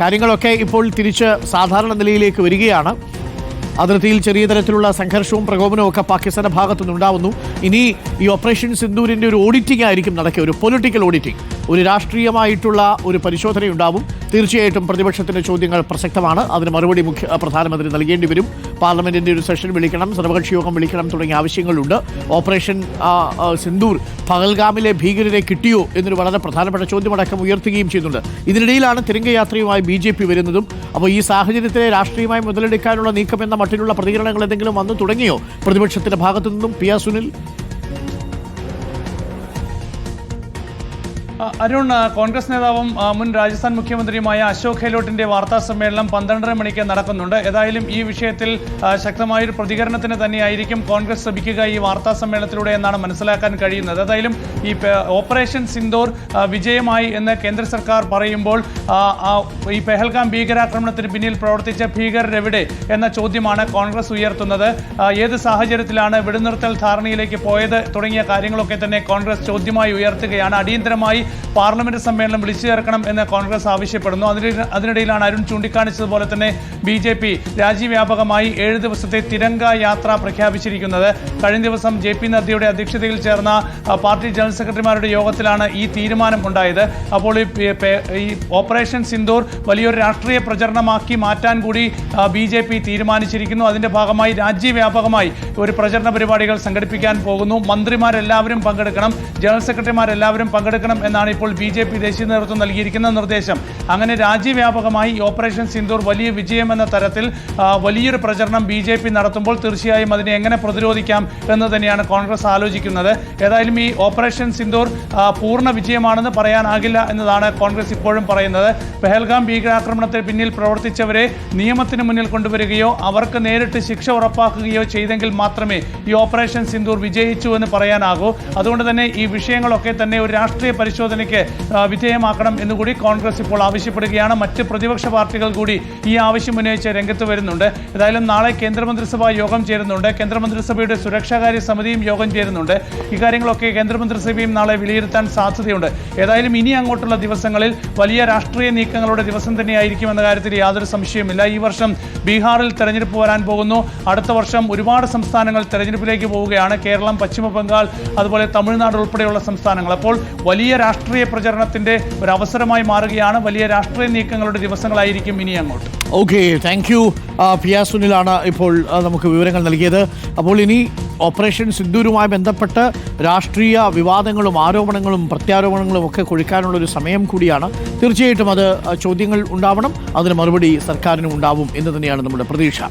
കാര്യങ്ങളൊക്കെ ഇപ്പോൾ തിരിച്ച് സാധാരണ നിലയിലേക്ക് വരികയാണ്. അതിർത്തിയിൽ ചെറിയ തരത്തിലുള്ള സംഘർഷവും പ്രകോപനവും ഒക്കെ പാകിസ്ഥാന്റെ ഭാഗത്തുനിന്നുണ്ടാവുന്നു. ഇനി ഈ ഓപ്പറേഷൻ സിന്ദൂരിന്റെ ഒരു ഓഡിറ്റിംഗ് ആയിരിക്കും നടക്കുക, ഒരു പൊളിറ്റിക്കൽ ഓഡിറ്റിംഗ്, ഒരു രാഷ്ട്രീയമായിട്ടുള്ള ഒരു പരിശോധനയുണ്ടാവും. തീർച്ചയായിട്ടും പ്രതിപക്ഷത്തിന്റെ ചോദ്യങ്ങൾ പ്രസക്തമാണ്. അതിന് മറുപടി പ്രധാനമന്ത്രി നൽകേണ്ടി വരും. പാർലമെന്റിന്റെ ഒരു സെഷൻ വിളിക്കണം, സർവകക്ഷി യോഗം വിളിക്കണം തുടങ്ങിയ ആവശ്യങ്ങളുണ്ട്. ഓപ്പറേഷൻ സിന്ദൂർ പഹൽഗാമിലെ ഭീകരരെ കിട്ടിയോ എന്നൊരു വളരെ പ്രധാനപ്പെട്ട ചോദ്യമടക്കം ഉയർത്തുകയും ചെയ്യുന്നുണ്ട്. ഇതിനിടയിലാണ് തിരംഗയാത്രയുമായി BJP വരുന്നതും. അപ്പോൾ ഈ സാഹചര്യത്തെ രാഷ്ട്രീയമായി മുതലെടുക്കാനുള്ള നീക്കം എന്ന മട്ടിലുള്ള പ്രതികരണങ്ങൾ എന്തെങ്കിലും വന്നു തുടങ്ങിയോ പ്രതിപക്ഷത്തിന്റെ ഭാഗത്തു നിന്നും? പി. സുനിൽ. അരുൺ, കോൺഗ്രസ് നേതാവും മുൻ രാജസ്ഥാൻ മുഖ്യമന്ത്രിയുമായ അശോക് ഗെഹ്ലോട്ടിന്റെ വാർത്താ സമ്മേളനം 12:30 മണിക്ക് നടക്കുന്നുണ്ട്. ഏതായാലും ഈ വിഷയത്തിൽ ശക്തമായൊരു പ്രതികരണത്തിന് തന്നെയായിരിക്കും കോൺഗ്രസ് ശ്രമിക്കുക ഈ വാർത്താ സമ്മേളനത്തിലൂടെ എന്നാണ് മനസ്സിലാക്കാൻ കഴിയുന്നത്. ഏതായാലും ഈ ഓപ്പറേഷൻ സിന്ദൂർ വിജയമായി എന്ന് കേന്ദ്ര സർക്കാർ പറയുമ്പോൾ ഈ പെഹൽഗാം ഭീകരാക്രമണത്തിന് പിന്നിൽ പ്രവർത്തിച്ച ഭീകരരെവിടെ എന്ന ചോദ്യമാണ് കോൺഗ്രസ് ഉയർത്തുന്നത്. ഏത് സാഹചര്യത്തിലാണ് വെടിനിർത്തൽ ധാരണയിലേക്ക് പോയത് തുടങ്ങിയ കാര്യങ്ങളൊക്കെ തന്നെ കോൺഗ്രസ് ചോദ്യമായി ഉയർത്തുകയാണ്. അടിയന്തരമായി പാർലമെന്റ് സമ്മേളനം വിളിച്ചു ചേർക്കണം എന്ന് കോൺഗ്രസ് ആവശ്യപ്പെടുന്നു. അതിനിടയിലാണ് അരുൺ ചൂണ്ടിക്കാണിച്ചതുപോലെ തന്നെ BJP രാജ്യവ്യാപകമായി 7 ദിവസത്തെ തിരംഗ യാത്ര പ്രഖ്യാപിച്ചിരിക്കുന്നത്. കഴിഞ്ഞ ദിവസം JP നദ്ദയുടെ അധ്യക്ഷതയിൽ ചേർന്ന പാർട്ടി ജനറൽ സെക്രട്ടറിമാരുടെ യോഗത്തിലാണ് ഈ തീരുമാനം ഉണ്ടായത്. അപ്പോൾ ഈ ഓപ്പറേഷൻ സിന്ദൂർ വലിയൊരു രാഷ്ട്രീയ പ്രചരണമാക്കി മാറ്റാൻ കൂടി BJP തീരുമാനിച്ചിരിക്കുന്നു. അതിന്റെ ഭാഗമായി രാജ്യവ്യാപകമായി ഒരു പ്രചരണ പരിപാടികൾ സംഘടിപ്പിക്കാൻ പോകുന്നു. മന്ത്രിമാരെല്ലാവരും പങ്കെടുക്കണം, ജനറൽ സെക്രട്ടറിമാരെല്ലാവരും പങ്കെടുക്കണം എന്നാണ് ഇപ്പോൾ BJP ദേശീയ നേതൃത്വം നൽകിയിരിക്കുന്ന നിർദ്ദേശം. അങ്ങനെ രാജ്യവ്യാപകമായി ഓപ്പറേഷൻ സിന്ദൂർ വലിയ വിജയം എന്ന തരത്തിൽ വലിയൊരു പ്രചരണം BJP നടത്തുമ്പോൾ തീർച്ചയായും അതിനെ എങ്ങനെ പ്രതിരോധിക്കാം എന്ന് തന്നെയാണ് കോൺഗ്രസ് ആലോചിക്കുന്നത്. ഏതായാലും ഈ ഓപ്പറേഷൻ സിന്ദൂർ പൂർണ്ണ വിജയമാണെന്ന് പറയാനാകില്ല എന്നതാണ് കോൺഗ്രസ് ഇപ്പോഴും പറയുന്നത്. പെഹൽഗാം ഭീകരാക്രമണത്തിന് പിന്നിൽ പ്രവർത്തിച്ചവരെ നിയമത്തിന് മുന്നിൽ കൊണ്ടുവരികയോ അവർക്ക് നേരിട്ട് ശിക്ഷ ഉറപ്പാക്കുകയോ ചെയ്തെങ്കിൽ മാത്രമേ ഈ ഓപ്പറേഷൻ സിന്ദൂർ വിജയിച്ചു എന്ന് പറയാനാകൂ. അതുകൊണ്ട് തന്നെ ഈ വിഷയങ്ങളൊക്കെ തന്നെ ഒരു രാഷ്ട്രീയ പരിശോധനയ്ക്ക് വിധേയമാക്കണം എന്നുകൂടി കോൺഗ്രസ് ഇപ്പോൾ ആവശ്യപ്പെടുകയാണ്. മറ്റ് പ്രതിപക്ഷ പാർട്ടികൾ കൂടി ഈ ആവശ്യം ഉന്നയിച്ച് രംഗത്ത് വരുന്നുണ്ട്. ഏതായാലും നാളെ കേന്ദ്രമന്ത്രിസഭാ യോഗം ചേരുന്നുണ്ട്. കേന്ദ്രമന്ത്രിസഭയുടെ സുരക്ഷാകാര്യ സമിതിയും യോഗം ചേരുന്നുണ്ട്. ഇക്കാര്യങ്ങളൊക്കെ കേന്ദ്രമന്ത്രിസഭയും നാളെ വിലയിരുത്താൻ സാധ്യതയുണ്ട്. ഏതായാലും ഇനി അങ്ങോട്ടുള്ള ദിവസങ്ങളിൽ വലിയ രാഷ്ട്രീയ നീക്കങ്ങളുടെ ദിവസം തന്നെയായിരിക്കും എന്ന കാര്യത്തിൽ യാതൊരു സംശയവുമില്ല. ഈ വർഷം ബീഹാറിൽ തെരഞ്ഞെടുപ്പ് വരാൻ പോകുന്നു. അടുത്ത വർഷം ഒരുപാട് സംസ്ഥാനങ്ങൾ തെരഞ്ഞെടുപ്പിലേക്ക് പോവുകയാണ്. കേരളം, പശ്ചിമ ബംഗാൾ, അതുപോലെ തമിഴ്നാട് ഉൾപ്പെടെയുള്ള സംസ്ഥാനങ്ങൾ. അപ്പോൾ വലിയ രാഷ്ട്രീയ പ്രചരണത്തിന്റെ ഒരു അവസരമായി മാറുകയാണ്. വലിയ രാഷ്ട്രീയ നീക്കങ്ങളുടെ ദിവസങ്ങളായിരിക്കും ഇനി അങ്ങോട്ട്. Okay, thank you. പി. സുനിലാണ് ഇപ്പോൾ നമുക്ക് വിവരങ്ങൾ നൽകിയത്. അപ്പോൾ ഇനി ഓപ്പറേഷൻ സിന്ദൂരുമായി ബന്ധപ്പെട്ട് രാഷ്ട്രീയ വിവാദങ്ങളും ആരോപണങ്ങളും പ്രത്യാരോപണങ്ങളും ഒക്കെ കൊഴിക്കാനുള്ളൊരു സമയം കൂടിയാണ്. തീർച്ചയായിട്ടും അത് ചോദ്യങ്ങൾ ഉണ്ടാവണം, അതിന് മറുപടി സർക്കാരിനും ഉണ്ടാവും എന്ന് തന്നെയാണ് നമ്മുടെ പ്രതീക്ഷ.